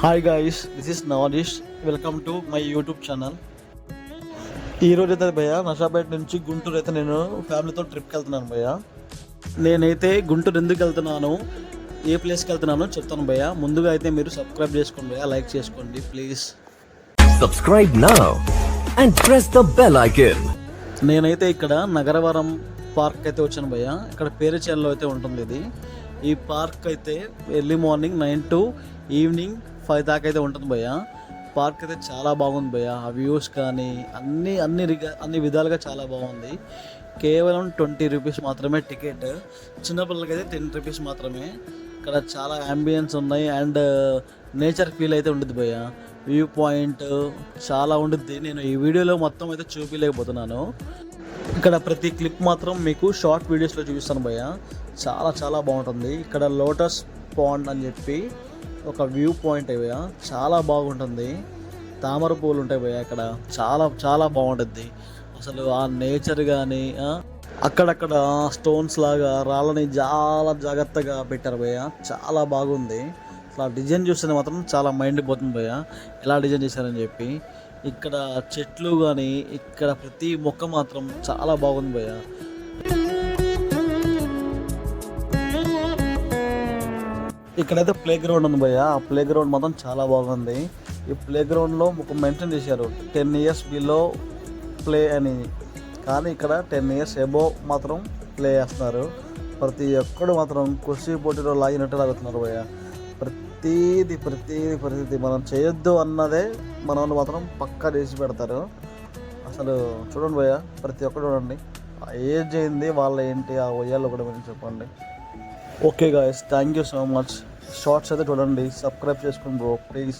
Hi guys, this is Navanish. Welcome to my YouTube channel. ఈరోజు అయితే భయ్య నషాపేట నుంచి గుంటూరు అయితే నేను ఫ్యామిలీతో ట్రిప్కి వెళ్తున్నాను భయ్య. నేనైతే గుంటూరు ఎందుకు వెళ్తున్నాను, ఏ ప్లేస్కి వెళ్తున్నానో చెప్తాను భయ్య. ముందుగా అయితే మీరు సబ్స్క్రైబ్ చేసుకోండి భయ్య, లైక్ చేసుకోండి please. Subscribe now and press the bell icon. నేనైతే ఇక్కడ నగరవరం పార్క్ అయితే వచ్చాను భయ్య. ఇక్కడ పేరుచేరులో అయితే ఉంటుంది ఇది. ఈ పార్క్ అయితే ఎర్లీ మార్నింగ్ 9 to ఈవినింగ్ 5 దాకా అయితే ఉంటుంది భయ్య. పార్క్ అయితే చాలా బాగుంది భయ్య. ఆ వ్యూస్ కానీ అన్ని విధాలుగా చాలా బాగుంది. కేవలం 20 రూపీస్ మాత్రమే టికెట్. చిన్నపిల్లలకి అయితే 10 రూపీస్ మాత్రమే. ఇక్కడ చాలా అంబియన్స్ ఉన్నాయి అండ్ నేచర్ ఫీల్ అయితే ఉంటుంది భయ్య. వ్యూ పాయింట్ చాలా ఉంటుంది. నేను ఈ వీడియోలో మొత్తం అయితే చూపించలేకపోతున్నాను. ఇక్కడ ప్రతి క్లిప్ మాత్రం మీకు షార్ట్ వీడియోస్లో చూపిస్తాను భయ్య. చాలా చాలా బాగుంటుంది. ఇక్కడ లోటస్ పాండ్ అని చెప్పి ఒక వ్యూ పాయింట్ భయ్య, చాలా బాగుంటుంది. తామర పూలు ఉంటాయి భయ్య ఇక్కడ, చాలా చాలా బాగుంటుంది. అసలు ఆ నేచర్ కానీ అక్కడక్కడ స్టోన్స్ లాగా రాళ్ళని చాలా జాగ్రత్తగా పెట్టారు భయ్య, చాలా బాగుంది. అసలు ఆ డిజైన్ చూస్తే మాత్రం చాలా మైండ్ పోతుంది భయ్య, ఎలా డిజైన్ చేశారని చెప్పి. ఇక్కడ చెట్లు కానీ ఇక్కడ ప్రతి మొక్క మాత్రం చాలా బాగుంది భయ్య. ఇక్కడైతే ప్లే గ్రౌండ్ ఉంది భయ్య. ఆ ప్లే గ్రౌండ్ మాత్రం చాలా బాగుంది. ఈ ప్లే గ్రౌండ్లో ఒక మెన్షన్ చేశారు 10 years బిలో ప్లే అని, కానీ ఇక్కడ 10 years అబోవ్ మాత్రం ప్లే చేస్తున్నారు. ప్రతి ఒక్కడు మాత్రం కుర్చీ పోటీలో లాగినట్టు లాగుతున్నారు భయ్య. ప్రతిదీ మనం చేయొద్దు అన్నదే మన వాళ్ళు మాత్రం పక్కా చేసి పెడతారు. అసలు చూడండి భయ్య, ప్రతి ఒక్కరు చూడండి. ఏజ్ అయింది వాళ్ళ ఏంటి ఆ ఉయ్యాలు ఒకటి గురించి చెప్పండి. Okay guys, thank you so much. Shorts అయితే చూడండి, సబ్స్క్రైబ్ చేసుకోండి బ్రో ప్లీజ్.